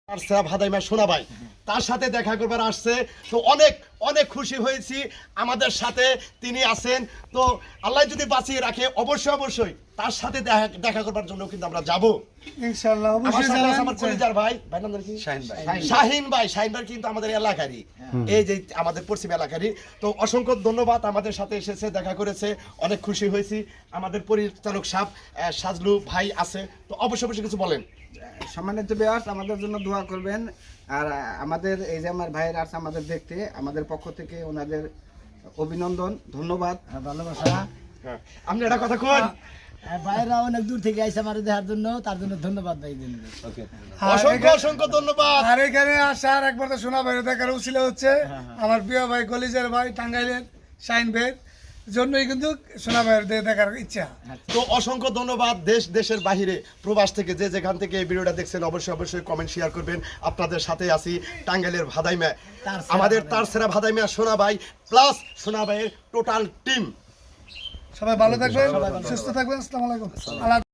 আর সেরা ভাদাইমা সোনা ভাই তার সাথে দেখা করবার আসছে, তো অনেক অনেক খুশি হয়েছি আমাদের সাথে তিনি আছেন। তো আল্লাহ যদি বাঁচিয়ে রাখে অবশ্যই অবশ্যই তার সাথে দেখা করবার জন্য কিন্তু আমরা যাব ইনশাআল্লাহ। আমার অবশ্যই সাথে আছে যাবেন। আমার কলিজার ভাই ভাই নাম কি শাহিন ভাই কিন্তু আমাদের এলাকারই, এই যে আমাদের পশ্চিম এলাকারই। তো অসংখ্য ধন্যবাদ, আমাদের সাথে এসেছে, দেখা করেছে, অনেক খুশি হয়েছি। আমাদের পরিচালক সাহেব সাজলু ভাই আছে, তো অবশ্যই অবশ্যই কিছু বলেন। সম্মানিত ভিউয়ার্স, আমাদের জন্য দোয়া করবেন। আর আমাদের এই যে আমার ভাইয়ের আসছে আমাদের দেখতে, আমাদের পক্ষ থেকে ওনাদের অভিনন্দন, ধন্যবাদ, ভালোবাসা। আপনি একটা কথা কন। ভাইরা অনেক দূর থেকে আইসা আমার দেখার জন্য, তার জন্য ধন্যবাদ ভাই। অসংখ্য অসংখ্য ধন্যবাদ। আর এখানে আসার একবার তো সোনা ভাইয়ের দেখার উচিলা হচ্ছে আমার প্রিয় ভাই কলিজার ভাই টাঙ্গাইলের শাহিন ভাইয়ের জন্যই কিন্তু সোনা ভাইয়ের দেখার ইচ্ছা। তো অসংখ্য ধন্যবাদ। দেশের বাহিরে প্রবাস থেকে যে যেখান থেকে এই ভিডিওটা দেখছেন অবশ্যই অবশ্যই কমেন্ট শেয়ার করবেন। আপনাদের সাথে আছি টাঙ্গাইলের ভাদাইমা, আমাদের তার সেরা ভাদাইমা সোনা ভাই প্লাস সোনা ভাইয়ের টোটাল টিম। সবাই ভালো থাকবেন, সুস্থ থাকবেন। আসসালামু আলাইকুম।